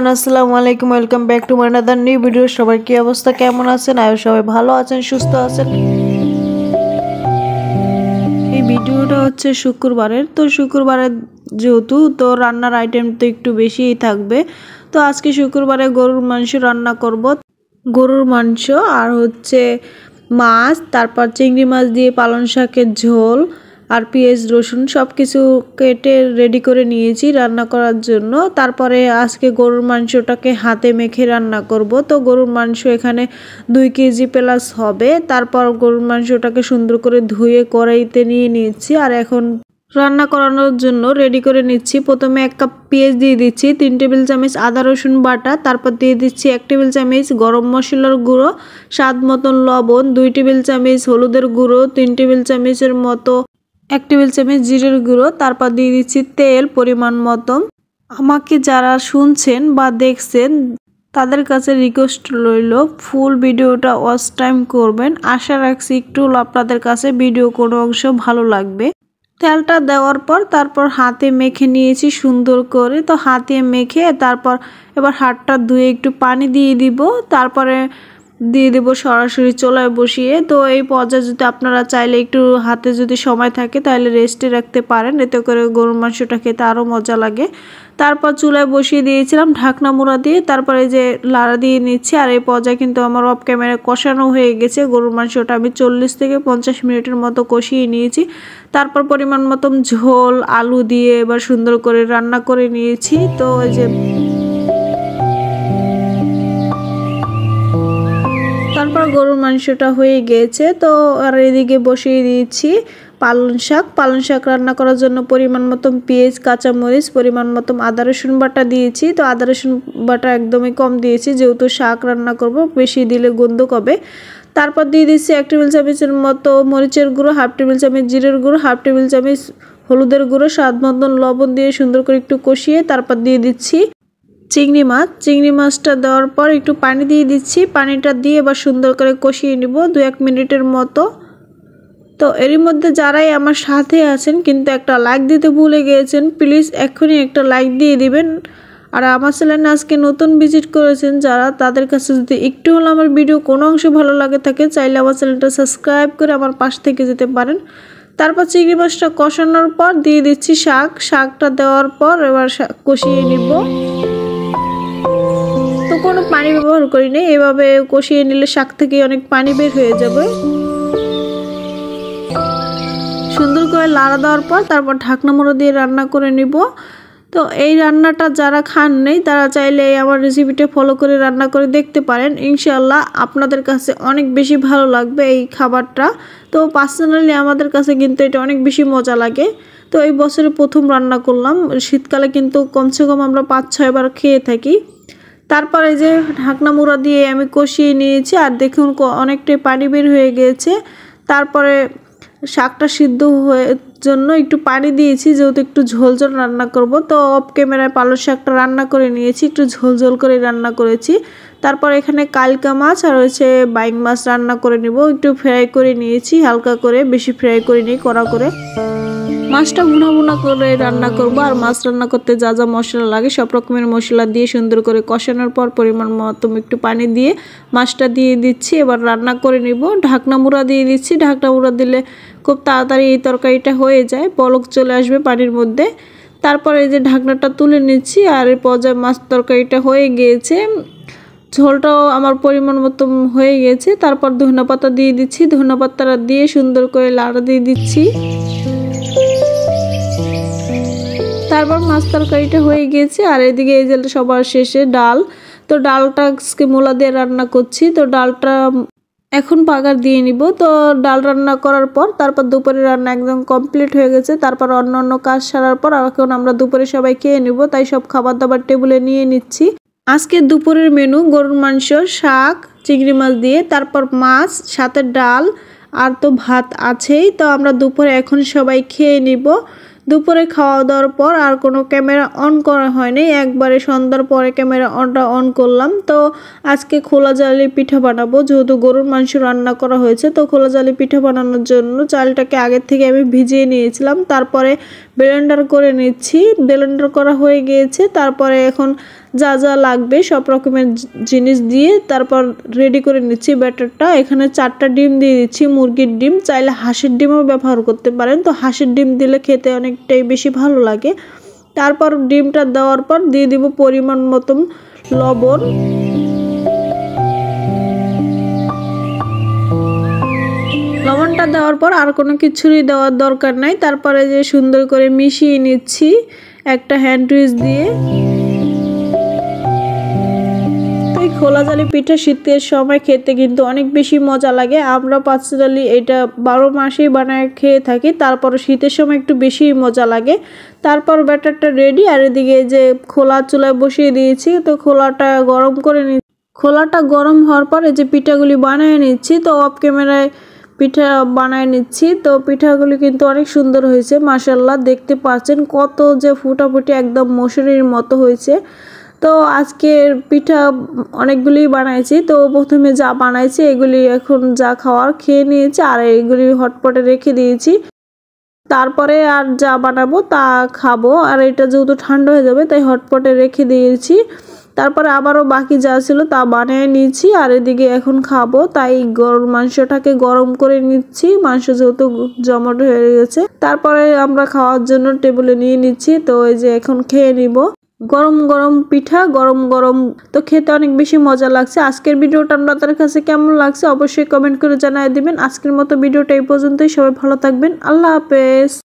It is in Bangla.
এভরিওয়ান আসসালামু আলাইকুম welcome back to my another new video. সবার কি অবস্থা, কেমন আছেন? আয়ো সবাই ভালো আছেন, সুস্থ আছেন। এই ভিডিওটা হচ্ছে শুক্রবারের, তো শুক্রবারের যেহেতু তো রান্নার আইটেম তো একটু বেশিই থাকবে। তো আজকে শুক্রবারে গরুর মাংস রান্না করব। গরুর মাংস আর হচ্ছে মাছ, তারপর চিংড়ি মাছ দিয়ে পালং শাকের ঝোল আর পেঁয়াজ রসুন সব কিছু কেটে রেডি করে নিয়েছি রান্না করার জন্য। তারপরে আজকে গরুর মাংসটাকে হাতে মেখে রান্না করব। তো গরুর মাংস এখানে 2 কেজি প্লাস হবে। তারপর গরুর মাংসটাকে সুন্দর করে ধুয়ে কড়াইতে নিয়ে নিচ্ছি আর এখন রান্না করানোর জন্য রেডি করে নিচ্ছি। প্রথমে 1 কাপ পেঁয়াজ দিয়ে দিচ্ছি, 3 টেবিল চামচ আদা রসুন বাটা, তারপর দিয়ে দিচ্ছি 1 টেবিল চামচ গরম মশলার গুঁড়ো, স্বাদ মতন লবণ, 2 টেবিল চামচ হলুদের গুঁড়ো, 3 টেবিল চামচের মতো 1 টেবিল চামচ জিরের গুঁড়ো, তারপর দিয়ে দিচ্ছি তেল পরিমাণ মতো। আমাকে যারা শুনছেন বা দেখছেন তাদের কাছে রিকোয়েস্ট রইল ফুল ভিডিওটা ওয়াচ টাইম করবেন। আশা রাখছি একটু আপনাদের কাছে ভিডিও কোনো অংশ ভালো লাগবে। তেলটা দেওয়ার পর তারপর হাতে মেখে নিয়েছি সুন্দর করে। তো হাতে মেখে তারপর এবার হাতটা ধুয়ে একটু পানি দিয়ে দিব, তারপরে দিয়ে দেবো সরাসরি চুলায় বসিয়ে। তো এই পর্যায়ে যদি আপনারা চাইলে একটু হাতে যদি সময় থাকে তাহলে রেস্টে রাখতে পারেন, এতে করে গরুর মাংসটা খেতে আরও মজা লাগে। তারপর চুলায় বসিয়ে দিয়েছিলাম ঢাকনা মুড়া দিয়ে, তারপরে যে লাড়া দিয়ে নিচ্ছি। আর এই পর্যায়ে কিন্তু আমার অফ ক্যামেরা কষানো হয়ে গেছে। গরুর মাংসটা আমি 40 থেকে 50 মিনিটের মতো কষিয়ে নিয়েছি। তারপর পরিমাণ মতন ঝোল আলু দিয়ে এবার সুন্দর করে রান্না করে নিয়েছি। তো এই যে তারপর গরুর মাংসটা হয়ে গিয়েছে। তো আর এদিকে বসিয়ে দিয়েছি পালং শাক রান্না করার জন্য পরিমাণ মতো পেঁয়াজ কাঁচামরিচ পরিমাণ মতো আদা রসুন বাটা দিয়েছি। তো আদা রসুন বাটা একদমই কম দিয়েছি, যেহেতু শাক রান্না করব, বেশি দিলে গন্ধ হবে। তারপর দিয়ে দিচ্ছি 1 টেবিল চামচের মতো মরিচের গুঁড়ো, 1/2 টেবিল চামচ জিরের গুঁড়ো, 1/2 টেবিল চামচ হলুদের গুঁড়ো, স্বাদ মতন লবণ দিয়ে সুন্দর করে একটু কষিয়ে তারপর দিয়ে দিচ্ছি চিংড়ি মাছটা দেওয়ার পর একটু পানি দিয়ে দিচ্ছি। পানিটা দিয়ে এবার সুন্দর করে কষিয়ে নিব 2-1 মিনিটের মতো। তো এরই মধ্যে যারাই আমার সাথে আছেন কিন্তু একটা লাইক দিতে ভুলে গিয়েছেন, প্লিজ এক্ষুনি একটা লাইক দিয়ে দিবেন। আর আমার চ্যানেলে আজকে নতুন ভিজিট করেছেন যারা, তাদের কাছে যদি একটু হলে আমার ভিডিও কোনো অংশ ভালো লাগে থাকে, চাইলে আমার চ্যানেলটা সাবস্ক্রাইব করে আমার পাশ থেকে যেতে পারেন। তারপর চিংড়ি মাছটা কষানোর পর দিয়ে দিচ্ছি শাকটা দেওয়ার পর এবার কষিয়ে নিব। তো কোনো পানি ব্যবহার করি না, এভাবে কষিয়ে নিলে শাক থেকে অনেক পানি বের হয়ে যাবে। সুন্দর করে লাড়া দেওয়ার পর তারপর ঢাকনা মুড়ো দিয়ে রান্না করে নিব। তো এই রান্নাটা যারা খান নেই তারা চাইলে আমার রেসিপিটা ফলো করে রান্না করে দেখতে পারেন, ইনশাআল্লাহ আপনাদের কাছে অনেক বেশি ভালো লাগবে এই খাবারটা। তো পার্সোনালি আমাদের কাছে কিন্তু এটা অনেক বেশি মজা লাগে। তো এই বছরে প্রথম রান্না করলাম, শীতকালে কিন্তু কমসে কম আমরা 5-6 বার খেয়ে থাকি। তারপরে যে ঢাকনা মুড়া দিয়ে আমি কষিয়ে নিয়েছি আর দেখুন অনেকটাই পানি বের হয়ে গিয়েছে। তারপরে শাকটা সিদ্ধ হয়ে জন্য একটু পানি দিয়েছি, যেহেতু একটু ঝোল রান্না করব। তো অফ ক্যামেরায় পালং শাকটা রান্না করে নিয়েছি, একটু ঝোল করে রান্না করেছি। তারপর এখানে কালকা মাছ আর হচ্ছে বাইং মাছ রান্না করে নিব, একটু ফ্রাই করে নিয়েছি হালকা করে, বেশি ফ্রাই করে নিই, কড়া করে। মাছটা ভুনা করে রান্না করব। আর মাছ রান্না করতে যা যা মশলা লাগে সব রকমের মশলা দিয়ে সুন্দর করে কষানোর পর পরিমাণ মতো একটু পানি দিয়ে মাছটা দিয়ে দিচ্ছি। এবার রান্না করে নিব। ঢাকনা মুড়া দিয়ে দিচ্ছি, ঢাকনা মুড়া দিলে খুব তাড়াতাড়ি এই তরকারিটা হয়ে যায়, পলক চলে আসবে পানির মধ্যে। তারপরে এই যে ঢাকনাটা তুলে নিচ্ছি আর এই পর্যায়ে মাছ তরকারিটা হয়ে গিয়েছে, ঝোলটাও আমার পরিমাণ মতো হয়ে গেছে। তারপর ধনিয়া পাতা দিয়ে দিচ্ছি, ধনিয়া পাতাটা দিয়ে সুন্দর করে লাড়া দিয়ে দিচ্ছি। তারপর মাছ তরকারিটা হয়ে গিয়েছে আর এদিকে এই যে সবার শেষে ডাল। তো ডালটা আজকে মূলা দিয়ে রান্না করছি। তো ডালটা এখন বাগার দিয়ে নিব। তো ডাল রান্না করার পর তারপর দুপুরে রান্না একদম কমপ্লিট হয়ে গেছে। তারপর অন্য কাজ সারার পর এখন আমরা দুপুরে সবাই খেয়ে নিব, তাই সব খাবার দাবার টেবিলে নিয়ে নিচ্ছি। আজকে দুপুরের মেনু গরুর মাংস, শাক, চিংড়ি মাছ দিয়ে, তারপর মাছ, সাথে ডাল আর তো ভাত আছেই। তো আমরা দুপুরে এখন সবাই খেয়ে নিব। দুপুরে খাওয়া দাওয়ার পর আর কোনো ক্যামেরা অন করা হয়নি, একবারে সন্ধ্যার পরে ক্যামেরা অন করলাম। তো আজকে খোলা জালি পিঠা বানাবো, যেহেতু গরুর মাংস রান্না করা হয়েছে। তো খোলা জালি পিঠা বানানোর জন্য চালটাকে আগের থেকে আমি ভিজিয়ে নিয়েছিলাম, তারপরে ব্লেন্ডার করে নিচ্ছি। ব্লেন্ডার করা হয়ে গিয়েছে। তারপরে এখন যা যা লাগবে সব রকমের জিনিস দিয়ে তারপর রেডি করে নিচ্ছি ব্যাটারটা। এখানে 4টা ডিম দিয়ে দিচ্ছি, মুরগির ডিম, চাইলে হাঁসের ডিমও ব্যবহার করতে পারেন। তো হাঁসের ডিম দিলে খেতে অনেকটাই বেশি ভালো লাগে। তারপর ডিমটা দেওয়ার পর দিয়ে দিব পরিমাণ মতন লবণ। লবণটা দেওয়ার পর আর কোনো কিছুরই দেওয়ার দরকার নাই। তারপরে যে সুন্দর করে মিশিয়ে নিচ্ছি একটা হ্যান্ড উইচ দিয়ে। এই খোলা জালি পিঠা শীতের সময় খেতে কিন্তু অনেক বেশি মজা লাগে। আমরা পার্সোনালি এটা 12 মাসেই বানায় খেয়ে থাকি, তারপর শীতের সময় একটু বেশি মজা লাগে। তারপর ব্যাটারটা রেডি। আর এদিকে যে খোলা চুলায় বসিয়ে দিয়েছি, তো খোলাটা গরম করে খোলাটা গরম হওয়ার পর এই যে পিঠাগুলি বানিয়ে নিচ্ছি। তো অফ ক্যামেরায় পিঠা বানায় নিচ্ছি। তো পিঠাগুলি কিন্তু অনেক সুন্দর হয়েছে মাশাআল্লাহ। দেখতে পাচ্ছেন কত যে ফুটাফুটি একদম মশারির মতো হয়েছে। তো আজকের পিঠা অনেকগুলি বানাইছি। তো প্রথমে যা বানাইছি এগুলি এখন যা খাওয়ার খেয়ে নিয়েছি, আর এইগুলি হটপটে রেখে দিয়েছি। তারপরে আর যা বানাবো তা খাবো। আর এটা যেহেতু ঠান্ডা হয়ে যাবে তাই হটপটে রেখে দিয়েছি। তারপরে আবারও বাকি যা ছিল তা বানিয়ে নিয়েছি। আর এদিকে এখন খাবো, তাই গরুর মাংসটাকে গরম করে নিচ্ছি। মাংস যেহেতু জমাট হয়ে গেছে, তারপরে আমরা খাওয়ার জন্য টেবিলে নিয়ে নিচ্ছি। তো এই যে এখন খেয়ে নিব গরম গরম পিঠা, গরম গরম। তো খেতে অনেক বেশি মজা লাগছে। আজকের ভিডিওটা আপনাদের কাছে কেমন লাগছে অবশ্যই কমেন্ট করে জানিয়ে দিবেন। আজকের মতো ভিডিওটা এই পর্যন্তই। সবাই ভালো থাকবেন। আল্লাহ হাফেজ।